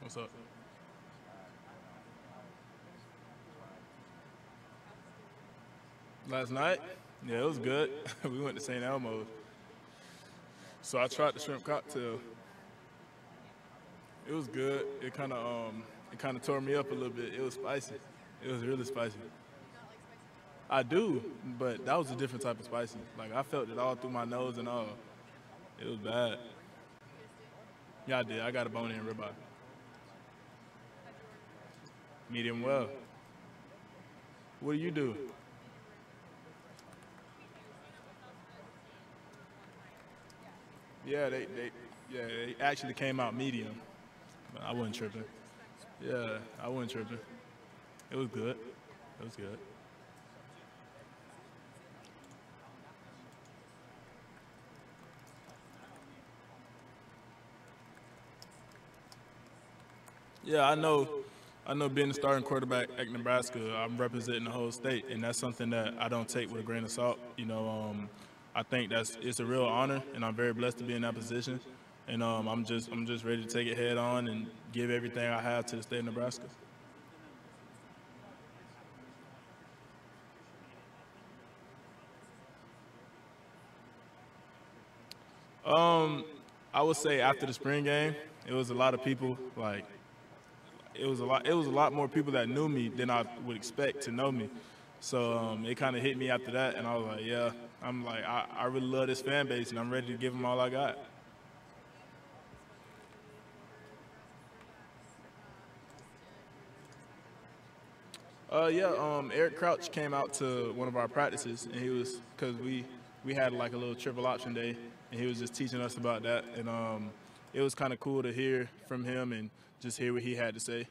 What's up? Last night? Yeah, it was good. We went to St. Elmo's. So I tried the shrimp cocktail. It was good. It kind of tore me up a little bit. It was spicy. It was really spicy. I do, but that was a different type of spicy. Like I felt it all through my nose and all. It was bad. Yeah, I did. I got a bone-in ribeye. Medium well. What do you do? Yeah, they actually came out medium. But I wasn't tripping. Yeah, I wasn't tripping. It was good. It was good. Yeah, I know. I know being the starting quarterback at Nebraska, I'm representing the whole state, and that's something that I don't take with a grain of salt. I think it's a real honor, and I'm very blessed to be in that position. And I'm just ready to take it head on and give everything I have to the state of Nebraska. Um, I would say after the spring game, it was a lot of people like it was a lot more people that knew me than I would expect to know me. So it kind of hit me after that, and I was like, yeah, I really love this fan base, and I'm ready to give them all I got. Yeah, Eric Crouch came out to one of our practices, and he was because we had like a little triple option day, and he was just teaching us about that, and it was kind of cool to hear from him and just hear what he had to say.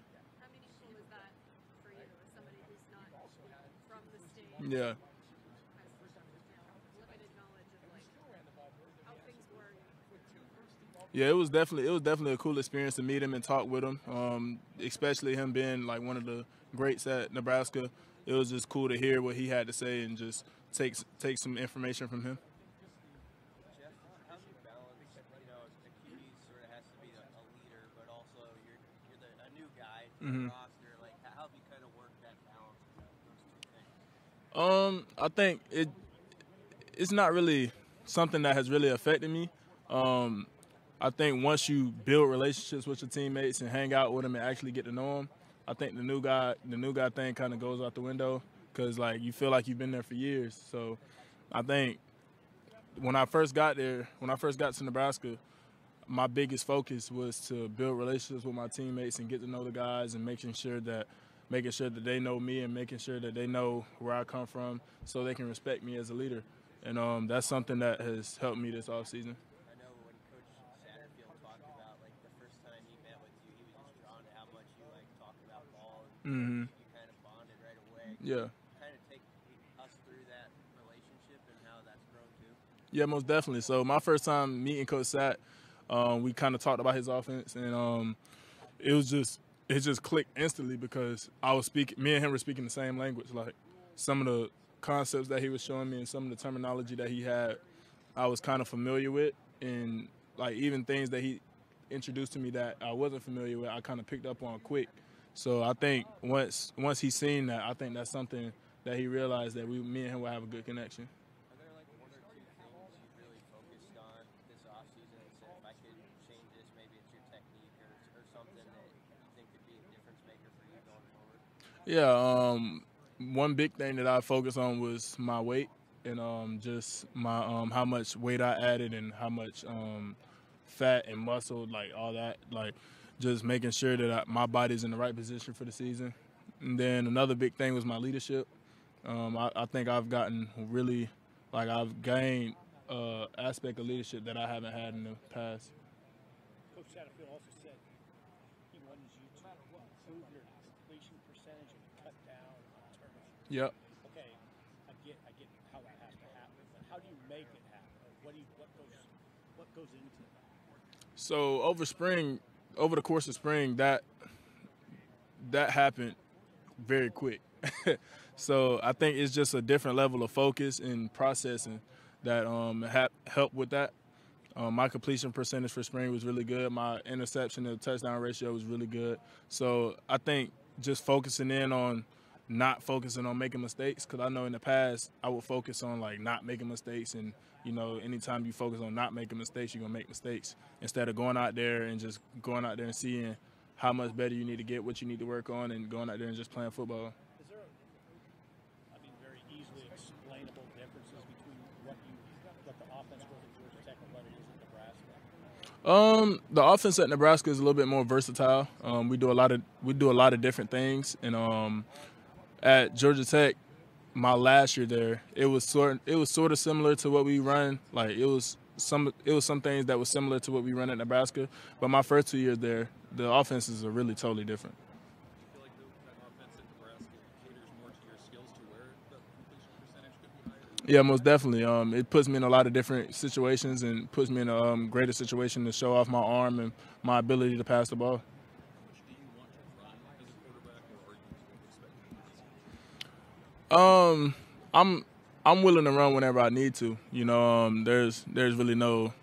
Yeah. Yeah, it was definitely a cool experience to meet him and talk with him. Especially him being like one of the greats at Nebraska. It was just cool to hear what he had to say and just take some information from him. Jeff, how do you balance, a QB sort of has to be a leader, but also a new guy to the roster. Like, how have you kind of worked that balance of those two things? I think it's not really something that has really affected me. Um, I think once you build relationships with your teammates and hang out with them and actually get to know them, I think the new guy thing kind of goes out the window because like you feel like you've been there for years. So I think when I first got to Nebraska, my biggest focus was to build relationships with my teammates and get to know the guys and making sure that they know me and making sure that they know where I come from so they can respect me as a leader. And that's something that has helped me this offseason. I know when Coach Satterfield talked about like the first time he met with you, he was just drawn to how much you like talk about ball and Hmm. you kind of bonded right away. Can you Yeah. kind of take us through that relationship and how that's grown too? Yeah, most definitely. So my first time meeting Coach Sat, we kind of talked about his offense, and it was just it just clicked instantly because I was speaking. Me and him were speaking the same language. Like some of the concepts that he was showing me and some of the terminology that he had, I was kind of familiar with, and like even things that he introduced to me that I wasn't familiar with, I kind of picked up on quick. So I think once he seen that, I think that's something that he realized that me and him will have a good connection. Are there like one or two things you've really focused on this offseason and said, if I could change this, maybe it's your technique or something that you think could be a difference maker for you going forward? Yeah, one big thing that I focused on was my weight and just my how much weight I added and how much fat and muscle, like all that, like just making sure that my body's in the right position for the season. And then another big thing was my leadership. I think I've gotten really, like I've gained aspect of leadership that I haven't had in the past. Coach Satterfield also said he wanted you to improve your completion percentage and cut down on turnovers. Yep. Okay, I get how that has to happen, but how do you make it happen? What goes into that? So over the course of spring, that happened very quick. So I think it's just a different level of focus and processing that help with that. My completion percentage for spring was really good. My interception to touchdown ratio was really good. So I think just focusing in on not focusing on making mistakes, because I know in the past I would focus on like not making mistakes, and anytime you focus on not making mistakes, you're gonna make mistakes instead of going out there and seeing how much better you need to get, what you need to work on, and going out there and just playing football. Is there, very easily explainable differences between what the offense was at Georgia Tech and what it is at Nebraska? The offense at Nebraska is a little bit more versatile. We do a lot of different things, and at Georgia Tech, my last year there, it was sort of similar to what we run. Like it was some things that was similar to what we run at Nebraska. But my first 2 years there, the offenses are really totally different. Do you feel like that offense at Nebraska caters more to your skills to where the completion percentage could be higher? Yeah, most definitely. It puts me in a lot of different situations and puts me in a greater situation to show off my arm and my ability to pass the ball. Which do you want to run as a quarterback, or are you expecting to? I'm willing to run whenever I need to. There's really no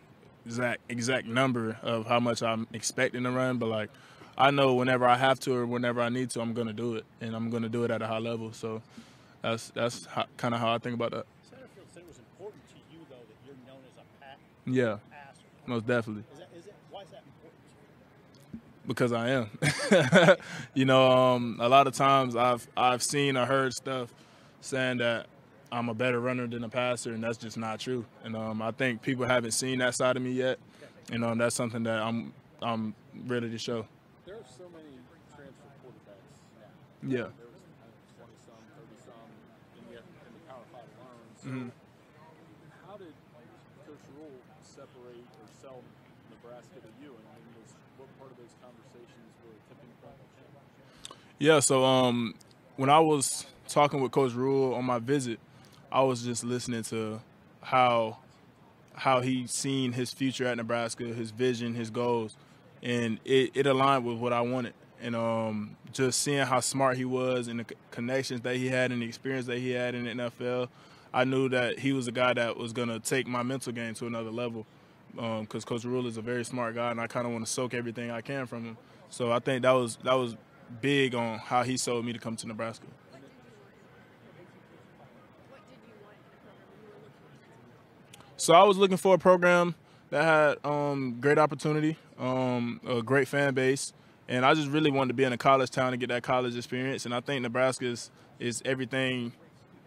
exact number of how much I'm expecting to run, but like I know whenever I have to or whenever I need to, I'm gonna do it, and I'm gonna do it at a high level. So that's kind of how I think about that. Satterfield said it was important to you though that you're known as a Yeah, passer. most definitely. Why is that important to you? Because I am. A lot of times I've seen or heard stuff saying that I'm a better runner than a passer, and that's just not true. And I think people haven't seen that side of me yet, and that's something that I'm ready to show. There are so many transfer quarterbacks now. Yeah. There was 20-some, 30-some in the Power 5 alone. So how did Coach Rule separate or sell Nebraska to you? And what part of those conversations were a tipping point with him? Yeah, so when I was talking with Coach Rule on my visit, I was just listening to how he's seen his future at Nebraska, his vision, his goals, and it aligned with what I wanted. And just seeing how smart he was and the connections that he had and the experience that he had in the NFL, I knew that he was a guy that was going to take my mental game to another level, because Coach Rule is a very smart guy, and I kind of want to soak everything I can from him. So I think that was big on how he sold me to come to Nebraska. So I was looking for a program that had great opportunity, a great fan base, and I just really wanted to be in a college town and get that college experience. And I think Nebraska is everything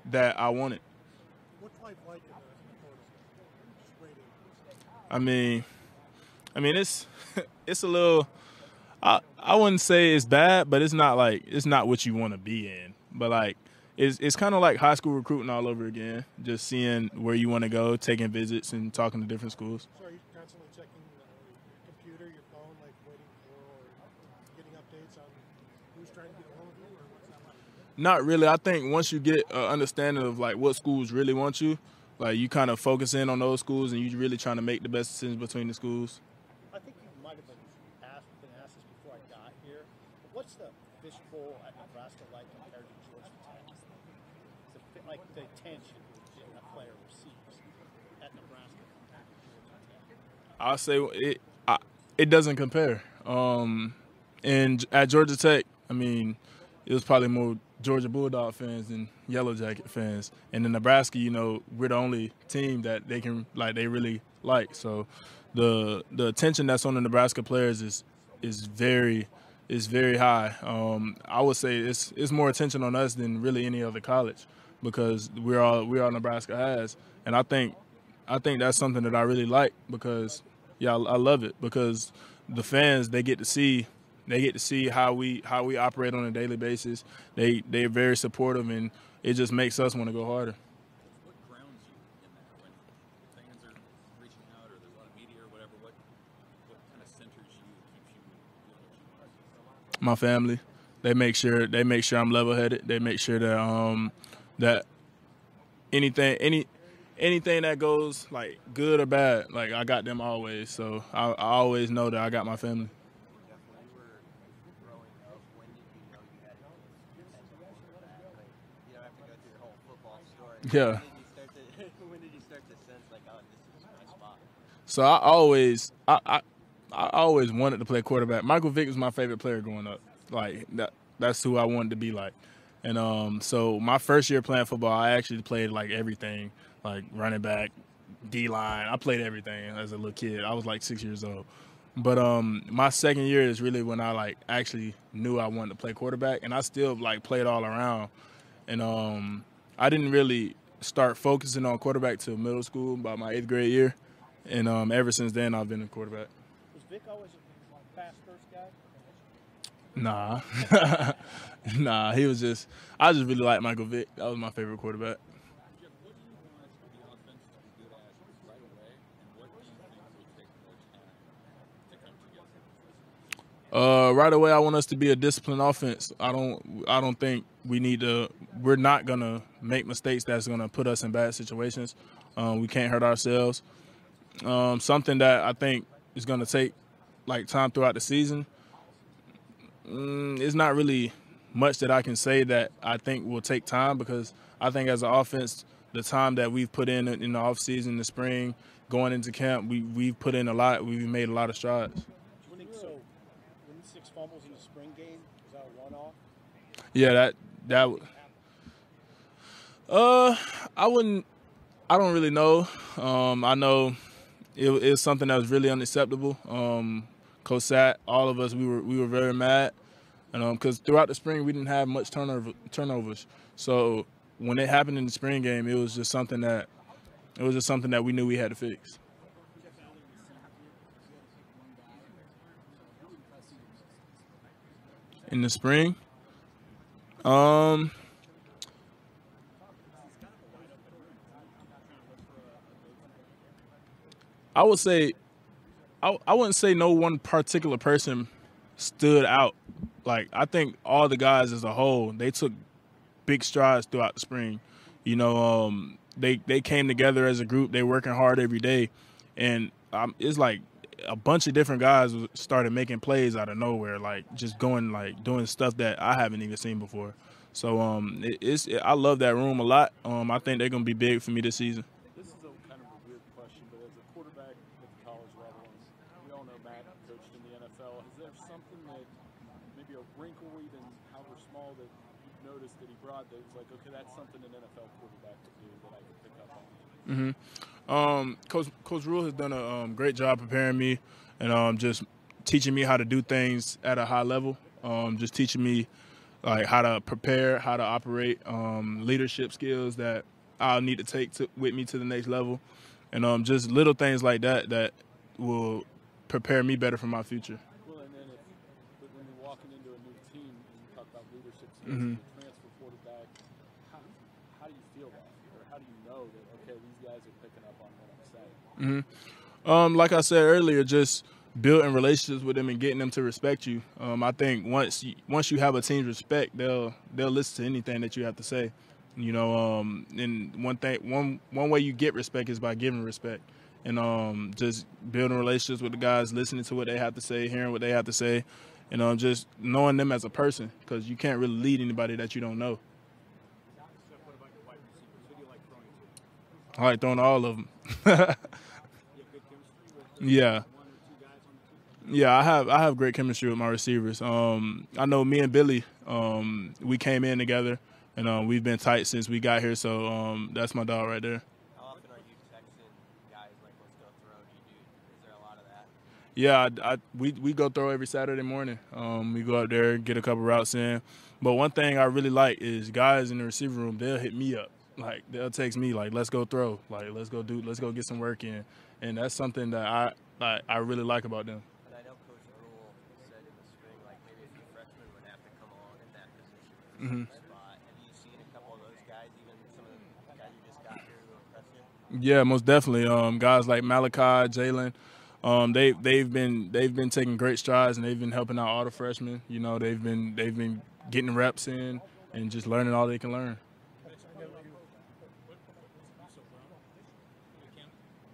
that I wanted. What's life like in the portal? I mean, it's a little. I wouldn't say it's bad, but it's not what you want to be in. But like. It's kind of like high school recruiting all over again, just seeing where you want to go, taking visits, and talking to different schools. So are you constantly checking your computer, your phone, like waiting for or getting updates on who's trying to get a hold of you, or what's that like? Not really. I think once you get an understanding of like what schools really want you, like you kind of focus in on those schools, and you're really trying to make the best decisions between the schools. I think you might have been asked this before I got here. But what's the fishbowl at Nebraska like compared to Georgia Tech? Like the attention a player receives at Nebraska compared to Georgia Tech? I'll say it doesn't compare. And at Georgia Tech, I mean, it was probably more Georgia Bulldog fans than Yellow Jacket fans. And in Nebraska, we're the only team that they really like. So the attention that's on the Nebraska players is very high. I would say it's more attention on us than really any other college, because we're all Nebraska has. And I think that's something that I really like, because I love it, because the fans, they get to see how we operate on a daily basis. They're very supportive, and it just makes us want to go harder. What grounds you in that when fans are reaching out or there's a lot of media or whatever? What kind of centers you, keeps you doing what you want? My family. They make sure I'm level-headed. They make sure that that anything that goes like good or bad, like I got them always. So I always know that I got my family. Jeff, when you were growing up, when did you know you had a chance as a quarterback? Like, you don't have to go through your whole football story. Yeah. When did you start to sense like, oh, this is my spot? So I always wanted to play quarterback. Michael Vick was my favorite player growing up. Like that's who I wanted to be like. And so my first year playing football, I actually played like everything, like running back, D-line. I played everything as a little kid. I was like 6 years old. But my second year is really when I like actually knew I wanted to play quarterback, and I still like played all around. And I didn't really start focusing on quarterback till middle school, about my 8th grade year. And ever since then, I've been a quarterback. Was Vic always a fast first guy? Nah. Nah, he was just – I just really liked Michael Vick. That was my favorite quarterback. Jeff, what do you want the offense to be good at right away, and what do you think will take more time to come together? Right away, I want us to be a disciplined offense. I don't think we need to – we're not going to make mistakes that's going to put us in bad situations. We can't hurt ourselves. Something that I think is going to take, like, time throughout the season, it's not really much that I can say that I think will take time, because I think as an offense, the time that we've put in the offseason, the spring, going into camp, we've put in a lot. We've made a lot of strides. Do you think so? When 6 fumbles in the spring game, is that a one-off? Yeah, I don't really know. I know it's something that was really unacceptable. Coach Sat, all of us, we were very mad, and because throughout the spring we didn't have much turnovers. So when it happened in the spring game, it was just something that we knew we had to fix. In the spring, I would say I wouldn't say no one particular person stood out. Like, I think all the guys as a whole, they took big strides throughout the spring. You know, they came together as a group. They working hard every day, and it's like a bunch of different guys started making plays out of nowhere, like just going like doing stuff that I haven't even seen before. So I love that room a lot. I think they're gonna be big for me this season. This is kind of a weird question, but as a quarterback at the college level, and we all know Matt coached in the NFL, is there something that maybe a wrinkle, even however small, that you've noticed that he brought that was like, okay, that's something an NFL quarterback could do that I could pick up on? Coach Rule has done a great job preparing me and just teaching me how to do things at a high level. Just teaching me like how to prepare, how to operate, leadership skills that I'll need to take with me to the next level, and just little things like that will prepare me better for my future. Well, and then when you're walking into a new team and you talk about leadership skills, transfer quarterback, how do you feel that, or how do you know that okay, these guys are picking up on what I'm saying? Like I said earlier, just building relationships with them and getting them to respect you. I think once you have a team's respect, they'll listen to anything that you have to say. You know, and one way you get respect is by giving respect, and just building relationships with the guys, listening to what they have to say, hearing what they have to say, and just knowing them as a person, because you can't really lead anybody that you don't know. I like throwing all of them. Yeah. Yeah, I have great chemistry with my receivers. I know me and Billy, we came in together, and we've been tight since we got here. So that's my dog right there. How often are you texting guys like, let's go throw? Is there a lot of that? Yeah, we go throw every Saturday morning. We go up there, get a couple routes in. But one thing I really like is guys in the receiver room, they'll hit me up. Like, they'll text me, like, let's go throw. Like, let's go get some work in. And that's something that I really like about them. And I know Coach Rule said in the spring, like, maybe a few freshmen would have to come on in that position spot. Have you seen a couple of those guys, even some of the guys you just got here who impress you? Yeah, most definitely. Guys like Malachi, Jalen, they've been taking great strides, and they've been helping out all the freshmen. You know, they've been getting reps in and just learning all they can learn.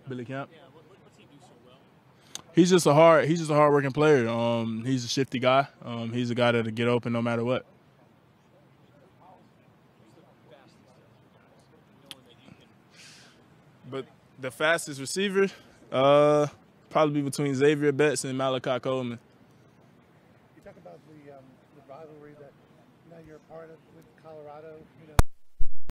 Billy Camp. What's he do so well? He's just a hard-working player. He's a shifty guy. He's a guy that'll get open no matter what. But the fastest receiver, Probably be between Xavier Betts and Malachi Coleman. You talk about the rivalry that now you're a part of with Colorado. You know,